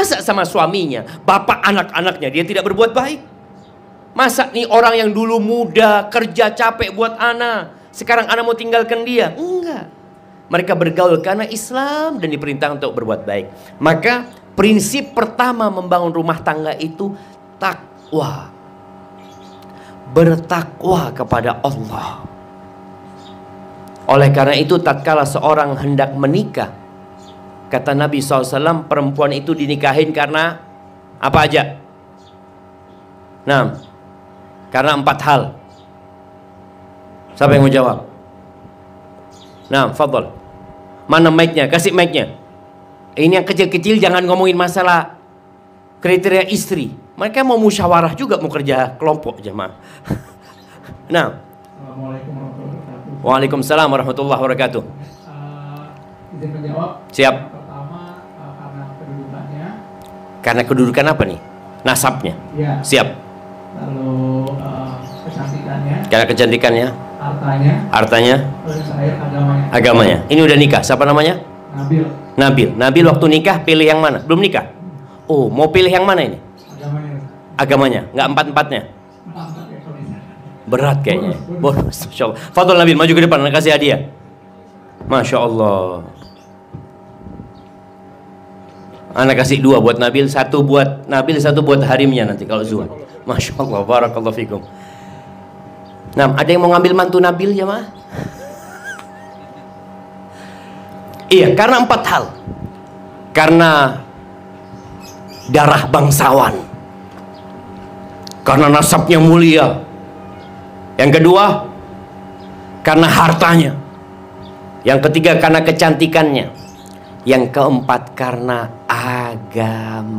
Masa sama suaminya, bapak anak-anaknya dia tidak berbuat baik? Masa nih orang yang dulu muda, kerja capek buat anak, sekarang anak mau tinggalkan dia? Enggak. Mereka bergaul karena Islam dan diperintah untuk berbuat baik. Maka prinsip pertama membangun rumah tangga itu takwa. Bertakwa kepada Allah. Oleh karena itu tatkala seorang hendak menikah, kata Nabi SAW, perempuan itu dinikahin karena apa aja? Nah, karena 4 hal. Siapa yang mau jawab? Nah, fadhal. Mana mic-nya? Kasih mic-nya. Ini yang kecil-kecil jangan ngomongin masalah kriteria istri. Mereka mau musyawarah juga, mau kerja kelompok jemaah. Nah. Assalamualaikum warahmatullahi wabarakatuh. Waalaikumsalam warahmatullahi wabarakatuh. Izin menjawab. Siap. Pertama, karena kedudukannya. Karena kedudukan apa nih? Nasabnya. Ya. Siap. Lalu kecantikannya. Karena kecantikannya. Hartanya. Hartanya. Terus terakhir agamanya. Agamanya. Ini udah nikah. Siapa namanya? Nabil. Nabil. Nabil waktu nikah pilih yang mana? Belum nikah. Oh, mau pilih yang mana ini? Agamanya. Agamanya. Nggak empat-empatnya. Empat ya, kalau bisa. Berat kayaknya. Bonus. Masya Allah. Fadhol Nabil, maju ke depan. Kasih hadiah. Masya Allah. Anak kasih 2 buat Nabil, 1 buat Nabil, 1 buat harimnya nanti kalau Zuhad. Masya Allah, barakallahu fikum. Nah, ada yang mau ngambil mantu Nabil ya mah? Iya, karena 4 hal. Karena darah bangsawan, karena nasabnya mulia. Yang kedua, karena hartanya. Yang ketiga, karena kecantikannya. Yang keempat, karena agamanya.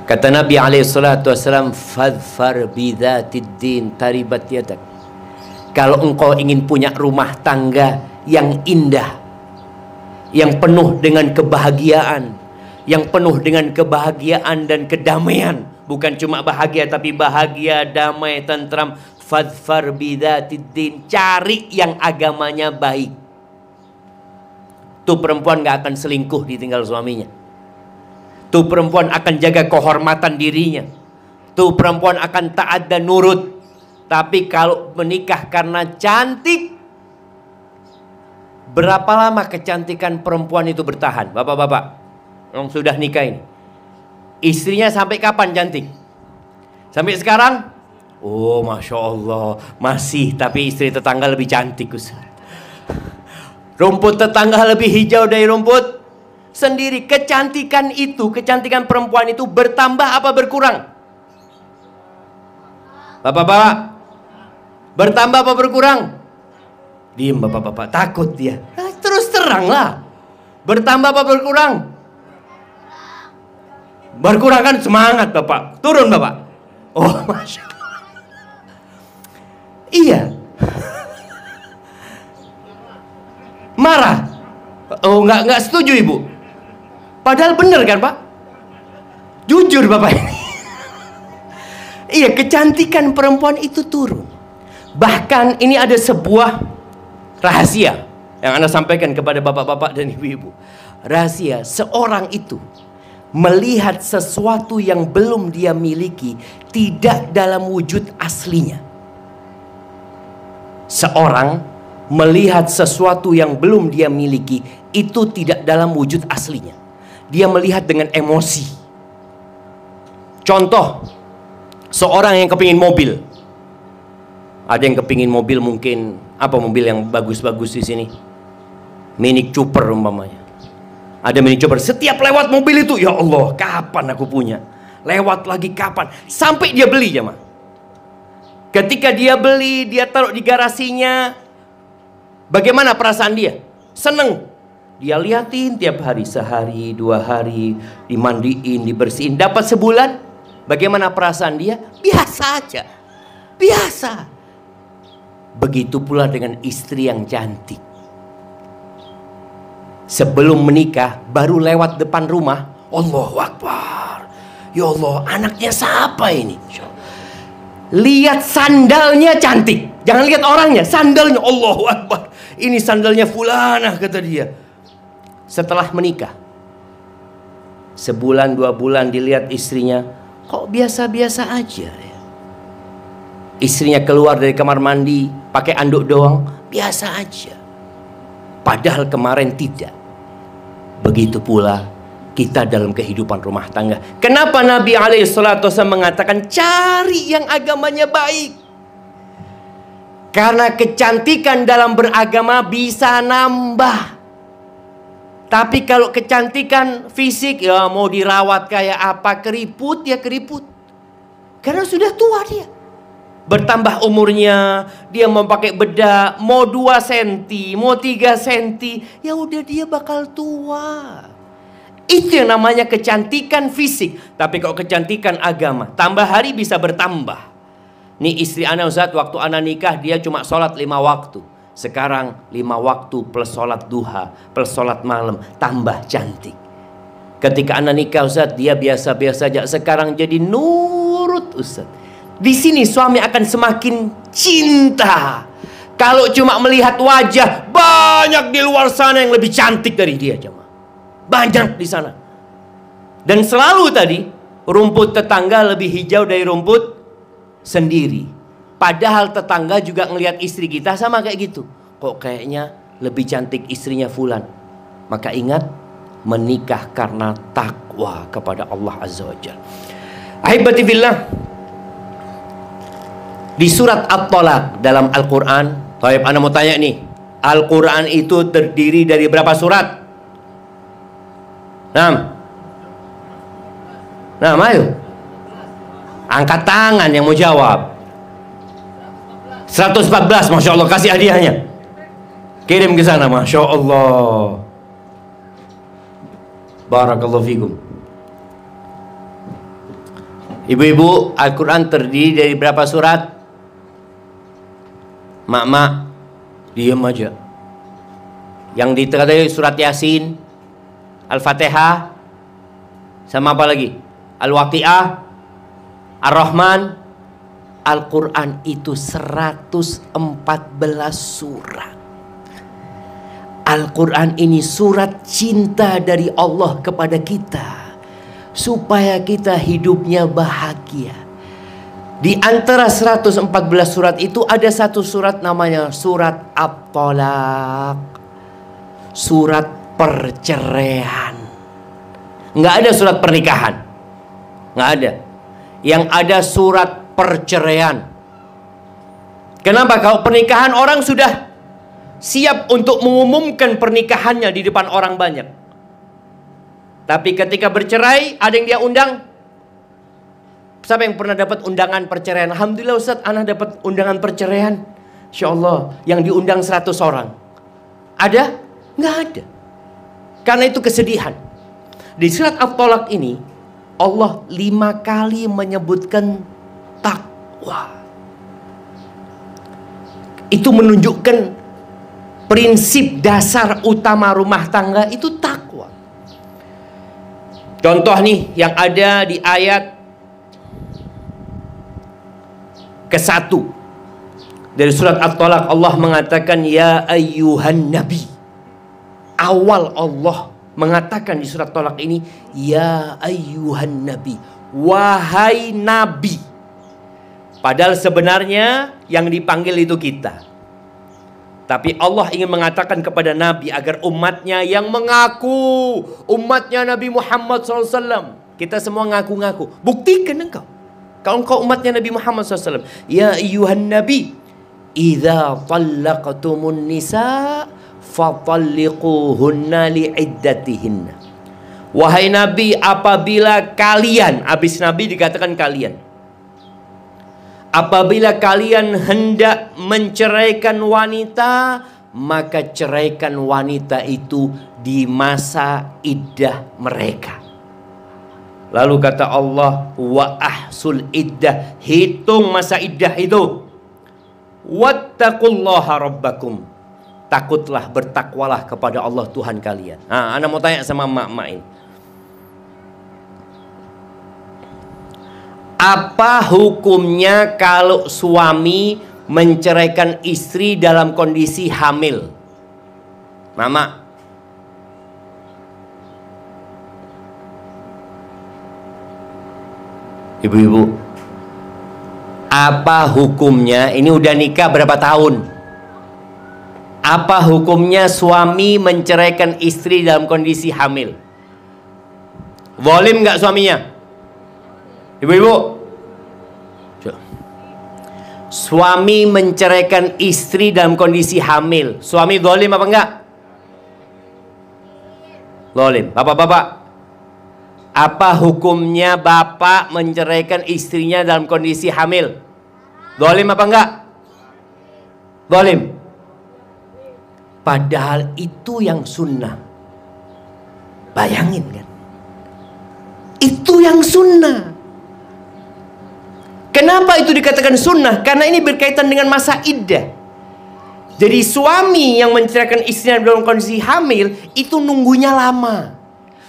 Kata Nabi SAW, fadfar bidzatid din taribat yadak. Kalau engkau ingin punya rumah tangga yang indah, yang penuh dengan kebahagiaan, yang penuh dengan kebahagiaan dan kedamaian, bukan cuma bahagia tapi bahagia, damai, tentram, fadfar bidzatid din, cari yang agamanya baik. Tuh perempuan gak akan selingkuh ditinggal suaminya. Tuh perempuan akan jaga kehormatan dirinya. Tuh perempuan akan taat dan nurut. Tapi kalau menikah karena cantik, berapa lama kecantikan perempuan itu bertahan? Bapak-bapak yang sudah nikah ini, istrinya sampai kapan cantik? Sampai sekarang? Oh, Masya Allah, masih. Tapi istri tetangga lebih cantik, Ustaz. Rumput tetangga lebih hijau dari rumput sendiri. Kecantikan itu, kecantikan perempuan itu bertambah apa berkurang? Bapak-bapak, bertambah apa berkurang? Diem bapak-bapak, takut dia. Nah, terus terang lah. Bertambah apa berkurang? Berkurang kan semangat bapak. Turun bapak. Oh, Masya Allah. Iya. Marah. Oh, nggak setuju ibu. Padahal benar kan pak? Jujur bapak ini. Iya, kecantikan perempuan itu turun. Bahkan ini ada sebuah rahasia yang Anda sampaikan kepada bapak-bapak dan ibu-ibu. Rahasia, seorang itu melihat sesuatu yang belum dia miliki tidak dalam wujud aslinya. Seorang melihat sesuatu yang belum dia miliki itu tidak dalam wujud aslinya. Dia melihat dengan emosi. Contoh, seorang yang kepingin mobil. Ada yang kepingin mobil, mungkin apa mobil yang bagus-bagus di sini? Mini Cooper umpamanya. Ada Mini Cooper, setiap lewat mobil itu, ya Allah, kapan aku punya? Lewat lagi kapan? Sampai dia beli ya, Ma. Ketika dia beli, dia taruh di garasinya. Bagaimana perasaan dia? Seneng. Dia liatin tiap hari, sehari, 2 hari, dimandiin, dibersihin. Dapat sebulan, bagaimana perasaan dia? Biasa aja. Biasa. Begitu pula dengan istri yang cantik. Sebelum menikah, baru lewat depan rumah, Allahu Akbar. Ya Allah, anaknya siapa ini? Lihat sandalnya cantik. Jangan lihat orangnya, sandalnya. Allahu Akbar. Ini sandalnya fulanah, kata dia. Setelah menikah, Sebulan 2 bulan dilihat istrinya, kok biasa-biasa aja ya. Istrinya keluar dari kamar mandi pakai anduk doang, biasa aja. Padahal kemarin tidak. Begitu pula kita dalam kehidupan rumah tangga. Kenapa Nabi SAW mengatakan cari yang agamanya baik? Karena kecantikan dalam beragama bisa nambah. Tapi kalau kecantikan fisik, ya mau dirawat kayak apa, keriput ya keriput. Karena sudah tua dia. Bertambah umurnya, dia mau pakai bedak, mau 2 cm, mau 3 cm, ya udah dia bakal tua. Itu yang namanya kecantikan fisik. Tapi kalau kecantikan agama, tambah hari bisa bertambah. Nih istri ana Ustaz, waktu ana nikah dia cuma sholat 5 waktu. Sekarang 5 waktu plus sholat duha, plus sholat malam, tambah cantik. Ketika ana nikah Ustaz, dia biasa-biasa aja. Sekarang jadi nurut Ustaz. Di sini suami akan semakin cinta. Kalau cuma melihat wajah, banyak di luar sana yang lebih cantik dari dia jemaah. Banyak di sana. Dan selalu tadi rumput tetangga lebih hijau dari rumput sendiri. Padahal tetangga juga ngelihat istri kita sama kayak gitu. Kok kayaknya lebih cantik istrinya fulan. Maka ingat, menikah karena takwa kepada Allah Azza wa Jalla. Ahibati fillah, di surat At-Tolaq dalam Al-Quran, Anda mau tanya nih, Al-Quran itu terdiri dari berapa surat? 6. Ayo. Angkat tangan yang mau jawab. 114, Masya Allah, kasih hadiahnya. Kirim ke sana, Masya Allah. Barakallahu fikum. Ibu-ibu, Al-Quran terdiri dari berapa surat? Mak-mak, diam aja. Yang diterjemahkan surat Yasin, Al-Fatihah, sama apa lagi? Al-Waqi'ah, Ar-Rahman. Al-Quran itu 114 surat. Al-Quran ini surat cinta dari Allah kepada kita, supaya kita hidupnya bahagia. Di antara 114 surat itu ada satu surat namanya surat At-Tolaq, surat perceraian. Nggak ada surat pernikahan, nggak ada. Yang ada surat perceraian. Kenapa? Kalau pernikahan orang sudah siap untuk mengumumkan pernikahannya di depan orang banyak. Tapi ketika bercerai, ada yang dia undang. Siapa yang pernah dapat undangan perceraian? Alhamdulillah Ustaz, anak dapat undangan perceraian. Insya Allah, yang diundang 100 orang. Ada? Nggak ada. Karena itu kesedihan. Di surat At-Tolaq ini, Allah 5 kali menyebutkan takwa. Itu menunjukkan prinsip dasar utama rumah tangga itu takwa. Contoh nih yang ada di ayat ke-1 dari surat At-Tolaq, Allah mengatakan ya ayyuhan nabi. Awal Allah mengatakan di surat Tolak ini ya ayyuhan nabi, wahai nabi. Padahal sebenarnya yang dipanggil itu kita. Tapi Allah ingin mengatakan kepada nabi agar umatnya yang mengaku umatnya Nabi Muhammad SAW. Kita semua ngaku-ngaku. Buktikan engkau. Kalau engkau umatnya Nabi Muhammad SAW. Ya ayyuhan nabi, idza talaqtumun nisa fatalliquhunna li'iddatihinna. Wahai Nabi, apabila kalian, habis Nabi dikatakan kalian, apabila kalian hendak menceraikan wanita, maka ceraikan wanita itu di masa iddah mereka. Lalu kata Allah, wa ahsul iddah, hitung masa iddah itu. Wattaqullaha rabbakum, takutlah, bertakwalah kepada Allah Tuhan kalian. Nah, Anda mau tanya sama mak-mak ini, apa hukumnya kalau suami menceraikan istri dalam kondisi hamil? Mama, Ibu-ibu, apa hukumnya? Ini udah nikah berapa tahun? Apa hukumnya suami menceraikan istri dalam kondisi hamil? Zalim nggak suaminya? Ibu-ibu, suami menceraikan istri dalam kondisi hamil, suami zalim apa enggak? Zalim. Bapak-bapak, apa hukumnya bapak menceraikan istrinya dalam kondisi hamil? Zalim apa enggak? Zalim. Padahal itu yang sunnah. Bayangin kan? Itu yang sunnah. Kenapa itu dikatakan sunnah? Karena ini berkaitan dengan masa iddah. Jadi suami yang menceraikan istrinya dalam kondisi hamil itu nunggunya lama,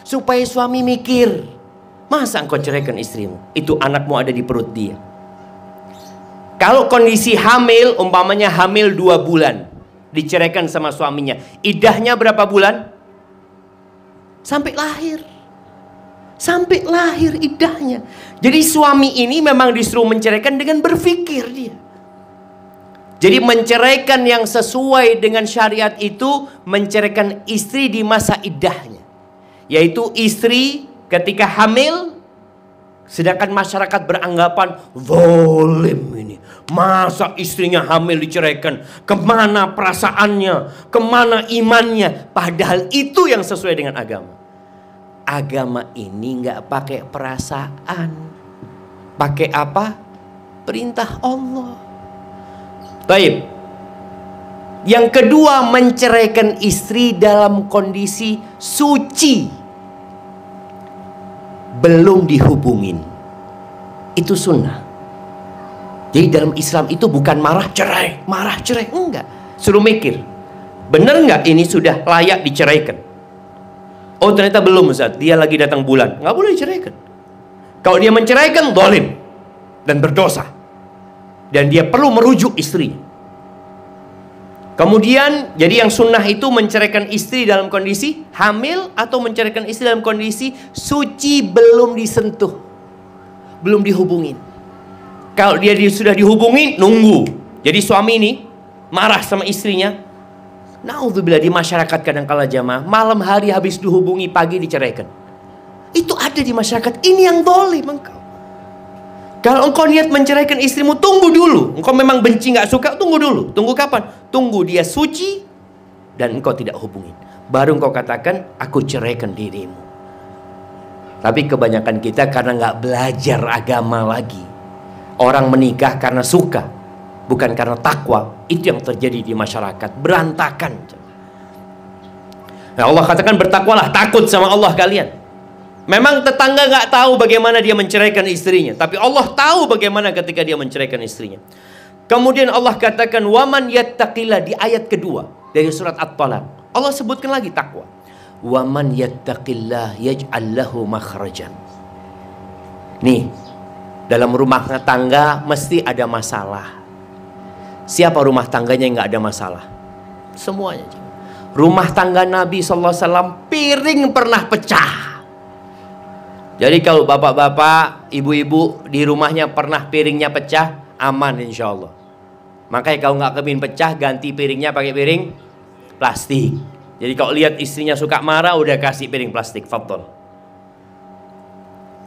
supaya suami mikir, masa engkau ceraikan istrimu? Itu anakmu ada di perut dia. Kalau kondisi hamil, umpamanya hamil 2 bulan, diceraikan sama suaminya, iddahnya berapa bulan? Sampai lahir. Sampai lahir iddahnya. Jadi suami ini memang disuruh menceraikan dengan berpikir dia. Jadi menceraikan yang sesuai dengan syariat itu menceraikan istri di masa iddahnya, yaitu istri ketika hamil. Sedangkan masyarakat beranggapan zalim ini, masa istrinya hamil diceraikan, kemana perasaannya, kemana imannya? Padahal itu yang sesuai dengan agama. Agama ini nggak pakai perasaan, pakai apa? Perintah Allah. Baik. Yang kedua, menceraikan istri dalam kondisi suci, belum dihubungin. Itu sunnah. Jadi dalam Islam itu bukan marah cerai, enggak. Suruh mikir, bener nggak ini sudah layak diceraikan? Oh ternyata belum Ustaz, dia lagi datang bulan, nggak boleh diceraikan. Kalau dia menceraikan, zalim dan berdosa, dan dia perlu merujuk istrinya. Kemudian, jadi yang sunnah itu menceraikan istri dalam kondisi hamil atau menceraikan istri dalam kondisi suci, belum disentuh, belum dihubungin. Kalau dia sudah dihubungi, nunggu. Jadi suami ini marah sama istrinya. Naudzubillah, di masyarakat kadang-kala jamaah, malam hari habis dihubungi, pagi diceraikan. Itu ada di masyarakat. Ini yang zalim engkau. Kalau engkau niat menceraikan istrimu, tunggu dulu. Engkau memang benci, nggak suka, tunggu dulu. Tunggu kapan? Tunggu dia suci dan engkau tidak hubungin, baru engkau katakan, aku ceraikan dirimu. Tapi kebanyakan kita karena nggak belajar agama lagi. Orang menikah karena suka, bukan karena takwa. Itu yang terjadi di masyarakat, berantakan. Nah, Allah katakan bertakwalah, takut sama Allah kalian. Memang tetangga nggak tahu bagaimana dia menceraikan istrinya, tapi Allah tahu bagaimana ketika dia menceraikan istrinya. Kemudian Allah katakan waman yattaqillah di ayat kedua dari surat At-Talaq. Allah sebutkan lagi takwa. Waman yattaqillah yaj'al lahu makhrajan. Nih, dalam rumah tangga mesti ada masalah. Siapa rumah tangganya yang nggak ada masalah? Semuanya. Rumah tangga Nabi SAW piring pernah pecah. Jadi kalau bapak-bapak, ibu-ibu di rumahnya pernah piringnya pecah, aman insya Allah. Makanya kalau nggak kepingin pecah, ganti piringnya pakai piring plastik. Jadi kalau lihat istrinya suka marah, udah kasih piring plastik. Fadhol.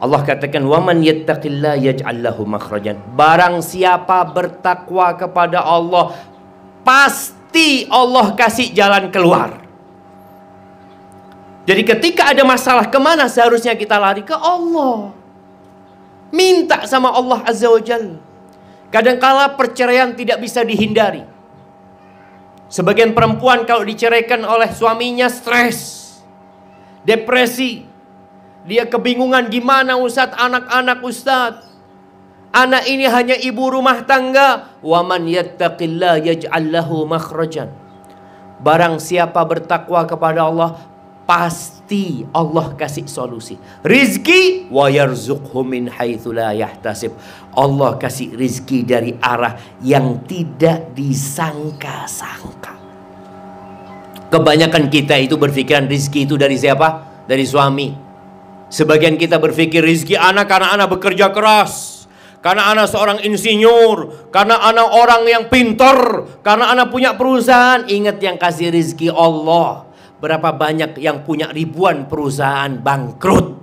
Allah katakan, waman yattaqillah yaj'al lahu makhrajan. Barang siapa bertakwa kepada Allah, pasti Allah kasih jalan keluar. Jadi ketika ada masalah, kemana seharusnya kita lari? Ke Allah. Minta sama Allah Azza wa Jalla. Kadangkala perceraian tidak bisa dihindari. Sebagian perempuan kalau diceraikan oleh suaminya stres, depresi. Dia kebingungan, gimana Ustadz, anak-anak Ustadz. Anak ini hanya ibu rumah tangga. Waman yattaqillah yaj'al lahu makhrajan. Barang siapa bertakwa kepada Allah, pasti Allah kasih solusi. Rizki wa yarzuqhu min haitsu la yahtasib. Allah kasih rizki dari arah yang tidak disangka-sangka. Kebanyakan kita itu berpikiran rizki itu dari siapa? Dari suami. Sebagian kita berpikir rizki anak karena anak bekerja keras, karena anak seorang insinyur, karena anak orang yang pintar, karena anak punya perusahaan. Ingat yang kasih rizki Allah. Berapa banyak yang punya ribuan perusahaan bangkrut.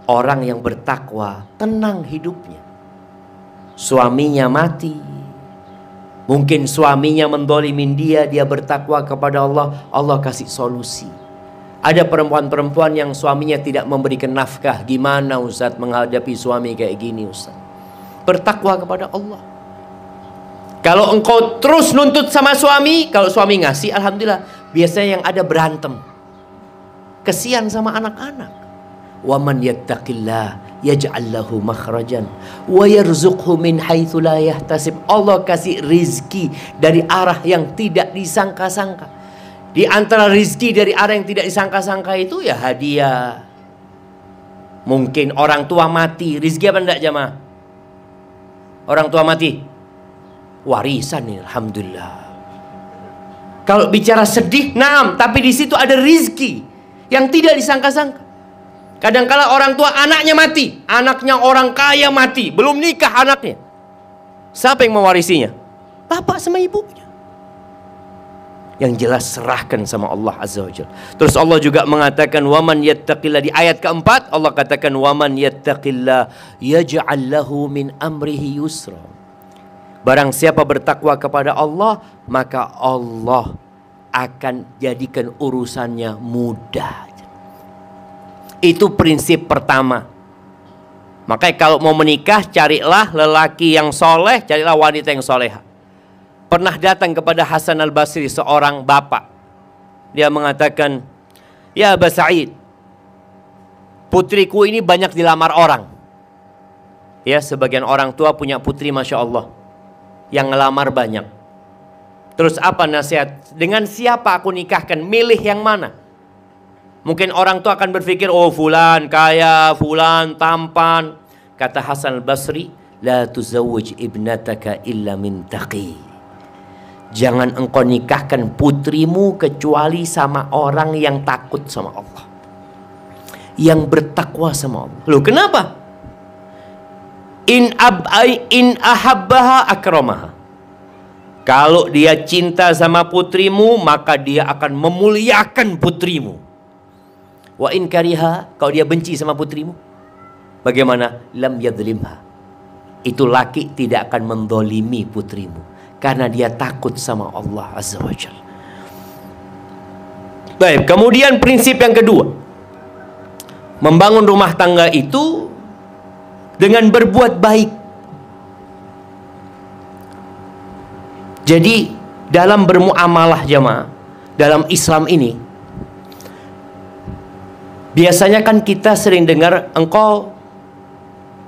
Orang yang bertakwa tenang hidupnya. Suaminya mati, mungkin suaminya mendolimin dia, dia bertakwa kepada Allah, Allah kasih solusi. Ada perempuan-perempuan yang suaminya tidak memberikan nafkah. Gimana Ustaz menghadapi suami kayak gini Ustaz? Bertakwa kepada Allah. Kalau engkau terus nuntut sama suami, kalau suami ngasih alhamdulillah. Biasanya yang ada berantem, kesian sama anak-anak. Wa man yattaqillah yaj'al lahu makhrajan wa yarzuqhu min haitsu la yahtasib. Allah kasih rizki dari arah yang tidak disangka-sangka. Di antara rizki dari arah yang tidak disangka-sangka itu ya hadiah. Mungkin orang tua mati, rizki apa enggak jamaah? Orang tua mati, warisan ini alhamdulillah. Kalau bicara sedih, naam, tapi di situ ada rizki yang tidak disangka-sangka. Kadangkala orang tua anaknya mati, anaknya orang kaya mati, belum nikah anaknya. Siapa yang mewarisinya? Bapak sama ibunya. Yang jelas serahkan sama Allah Azza wa Jalla. Terus Allah juga mengatakan waman yattaqillah, di ayat keempat Allah katakan waman yattaqillah yaj'al lahu min amrihi yusra. Barang siapa bertakwa kepada Allah, maka Allah akan jadikan urusannya mudah. Itu prinsip pertama. Makanya kalau mau menikah, carilah lelaki yang soleh, carilah wanita yang soleha. Pernah datang kepada Hasan al-Basri seorang bapak. Dia mengatakan, ya Aba Sa'id, putriku ini banyak dilamar orang. Ya, sebagian orang tua punya putri Masya Allah, yang ngelamar banyak. Terus apa nasihat? Dengan siapa aku nikahkan? Milih yang mana? Mungkin orang tua akan berpikir, oh fulan kaya, fulan tampan. Kata Hasan al-Basri, la tuzawwij ibnataka illa min taqi. Jangan engkau nikahkan putrimu kecuali sama orang yang takut sama Allah, yang bertakwa sama Allah. Loh kenapa? In ahabbaha akramaha. Kalau dia cinta sama putrimu, maka dia akan memuliakan putrimu. Wa in kariha, kalau dia benci sama putrimu, bagaimana? Lam yadlimha. Itu laki tidak akan mendolimi putrimu, karena dia takut sama Allah Azza wa Jalla. Baik, kemudian prinsip yang kedua, membangun rumah tangga itu dengan berbuat baik. Jadi dalam bermuamalah jamaah, dalam Islam ini, biasanya kan kita sering dengar, engkau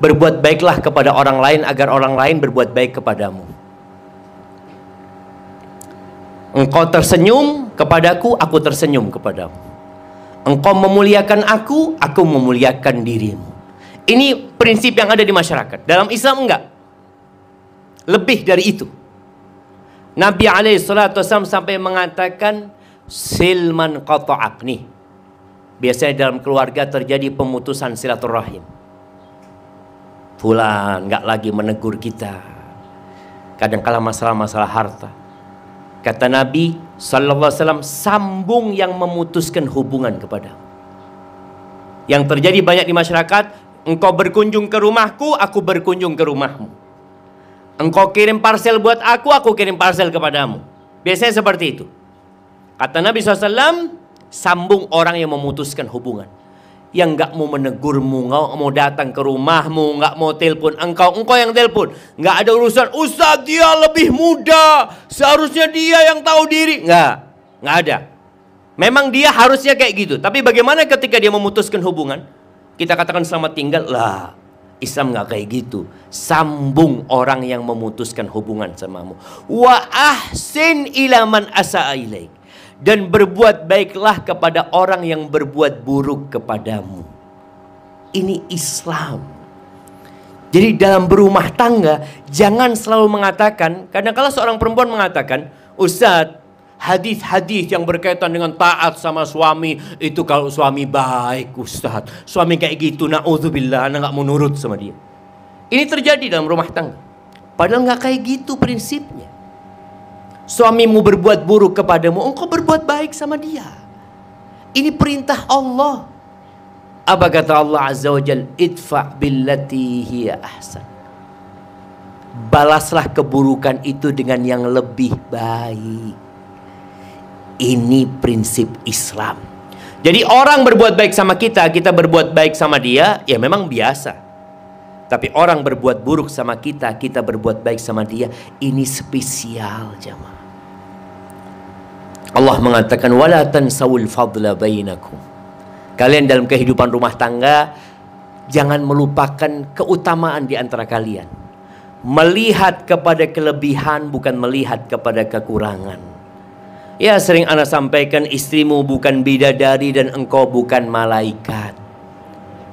berbuat baiklah kepada orang lain agar orang lain berbuat baik kepadamu. Engkau tersenyum kepadaku, aku tersenyum kepadamu. Engkau memuliakan aku memuliakan dirimu. Ini prinsip yang ada di masyarakat. Dalam Islam enggak. Lebih dari itu. Nabi SAW sampai mengatakan, silman qata'ak. Nih, biasanya dalam keluarga terjadi pemutusan silaturahim. Fulan enggak lagi menegur kita. Kadang-kala masalah-masalah harta. Kata Nabi SAW, sambung yang memutuskan hubungan kepadamu. Yang terjadi banyak di masyarakat, engkau berkunjung ke rumahku, aku berkunjung ke rumahmu. Engkau kirim parcel buat aku kirim parcel kepadamu. Biasanya seperti itu. Kata Nabi SAW, sambung orang yang memutuskan hubungan. Yang nggak mau menegurmu, nggak mau datang ke rumahmu, nggak mau telepon engkau yang telepon. Nggak ada urusan, Ustaz dia lebih muda, seharusnya dia yang tahu diri. Nggak ada. Memang dia harusnya kayak gitu. Tapi bagaimana ketika dia memutuskan hubungan? Kita katakan selamat tinggal. Lah, Islam nggak kayak gitu. Sambung orang yang memutuskan hubungan samamu. Wa ahsin ila man asa'a ilaik. Dan berbuat baiklah kepada orang yang berbuat buruk kepadamu. Ini Islam. Jadi dalam berumah tangga, jangan selalu mengatakan, kadang-kala seorang perempuan mengatakan, Ustaz, hadis-hadis yang berkaitan dengan taat sama suami. Itu kalau suami baik, Ustaz. Suami kayak gitu, na'udzubillah, anak nggak mau nurut sama dia. Ini terjadi dalam rumah tangga. Padahal nggak kayak gitu prinsipnya. Suamimu berbuat buruk kepadamu, engkau berbuat baik sama dia. Ini perintah Allah. Apa kata Allah Azza wa Jal? Idfa' billati hiya ahsan. Balaslah keburukan itu dengan yang lebih baik. Ini prinsip Islam. Jadi orang berbuat baik sama kita, kita berbuat baik sama dia, ya memang biasa. Tapi orang berbuat buruk sama kita, kita berbuat baik sama dia, ini spesial jamaah. Allah mengatakan wala tansawul fadla bainakum. Kalian dalam kehidupan rumah tangga jangan melupakan keutamaan di antara kalian. Melihat kepada kelebihan bukan melihat kepada kekurangan. Ya, sering ana sampaikan, istrimu bukan bidadari dan engkau bukan malaikat.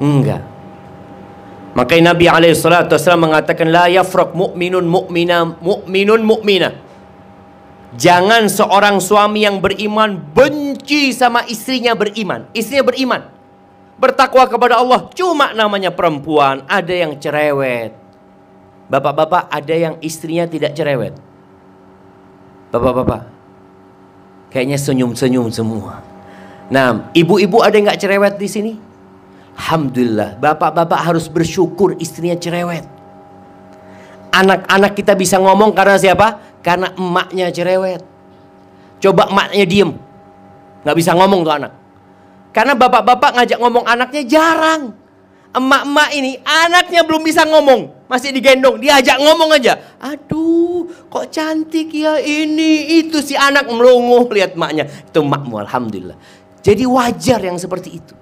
Enggak. Makanya Nabi SAW mengatakan la yafraq mu'minun mu'mina. Jangan seorang suami yang beriman benci sama istrinya beriman. Istrinya beriman, bertakwa kepada Allah, cuma namanya perempuan, ada yang cerewet. Bapak-bapak, ada yang istrinya tidak cerewet? Bapak-bapak, kayaknya senyum-senyum semua. Nah, ibu-ibu ada yang nggak cerewet di sini? Alhamdulillah, bapak-bapak harus bersyukur istrinya cerewet. Anak-anak kita bisa ngomong karena siapa? Karena emaknya cerewet. Coba emaknya diem, nggak bisa ngomong tuh anak. Karena bapak-bapak ngajak ngomong anaknya jarang. Emak-emak ini anaknya belum bisa ngomong, masih digendong, diajak ngomong aja. Aduh, kok cantik ya ini itu, si anak melongo lihat emaknya. Itu emakmu, alhamdulillah. Jadi wajar yang seperti itu.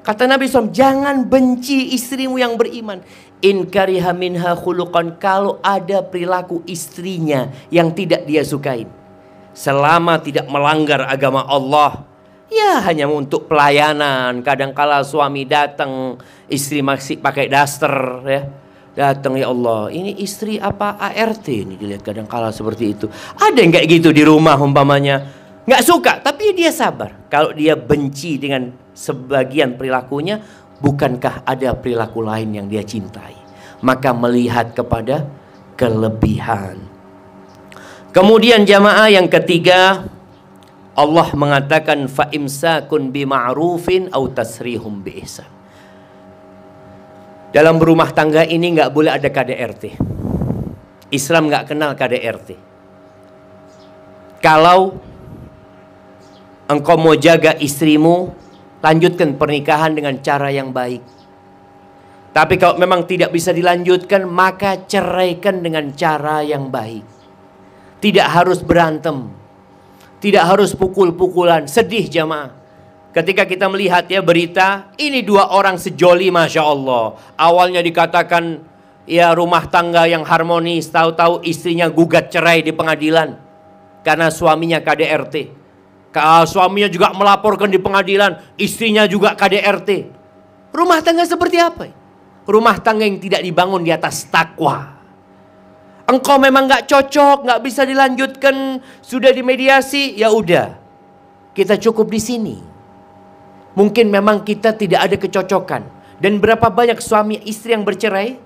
Kata Nabi SAW, jangan benci istrimu yang beriman. In kariha minha khuluqan, kalau ada perilaku istrinya yang tidak dia sukain, selama tidak melanggar agama Allah, ya hanya untuk pelayanan. Kadangkala suami datang, istri masih pakai daster ya. Datang, ya Allah, ini istri apa ART ini, dilihat kadangkala seperti itu. Ada yang kayak gitu di rumah umpamanya. Nggak suka, tapi dia sabar. Kalau dia benci dengan sebagian perilakunya, bukankah ada perilaku lain yang dia cintai? Maka melihat kepada kelebihan. Kemudian jamaah yang ketiga, Allah mengatakan fa imsakun bima'rufin au tasrihum biihsan. Dalam berumah tangga ini nggak boleh ada KDRT. Islam nggak kenal KDRT. Kalau engkau mau jaga istrimu, lanjutkan pernikahan dengan cara yang baik. Tapi kalau memang tidak bisa dilanjutkan, maka ceraikan dengan cara yang baik. Tidak harus berantem, tidak harus pukul-pukulan. Sedih jamaah ketika kita melihat ya berita, ini dua orang sejoli, Masya Allah. Awalnya dikatakan ya rumah tangga yang harmonis, tahu-tahu istrinya gugat cerai di pengadilan karena suaminya KDRT. Suaminya juga melaporkan di pengadilan, istrinya juga KDRT. Rumah tangga seperti apa? Rumah tangga yang tidak dibangun di atas takwa. Engkau memang nggak cocok, nggak bisa dilanjutkan, sudah dimediasi, ya udah, kita cukup di sini. Mungkin memang kita tidak ada kecocokan. Dan berapa banyak suami istri yang bercerai,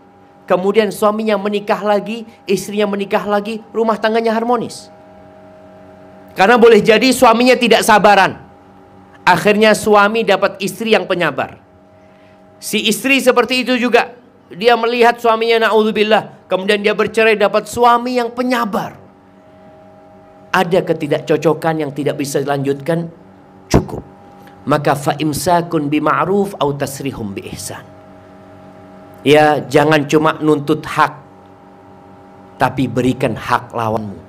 kemudian suaminya menikah lagi, istrinya menikah lagi, rumah tangganya harmonis. Karena boleh jadi suaminya tidak sabaran. Akhirnya suami dapat istri yang penyabar. Si istri seperti itu juga. Dia melihat suaminya na'udzubillah, kemudian dia bercerai, dapat suami yang penyabar. Ada ketidakcocokan yang tidak bisa dilanjutkan, cukup. Maka fa imsakun bima'ruf au tasrihum biihsan. Ya, jangan cuma nuntut hak, tapi berikan hak lawanmu.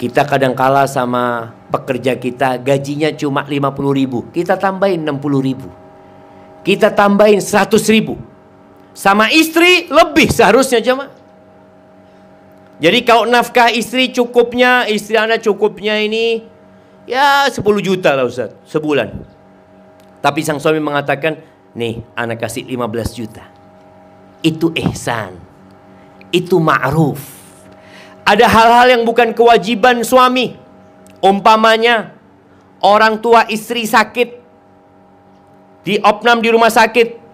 Kita kadangkala sama pekerja kita gajinya cuma 50.000, kita tambahin 60.000, kita tambahin 100.000. Sama istri lebih seharusnya jemaah. Jadi kalau nafkah istri cukupnya, istri anak cukupnya ini ya 10 juta lah Ustaz sebulan. Tapi sang suami mengatakan, nih anak kasih 15 juta. Itu ihsan, itu ma'ruf. Ada hal-hal yang bukan kewajiban suami, Umpamanya orang tua istri sakit, diopnam di rumah sakit,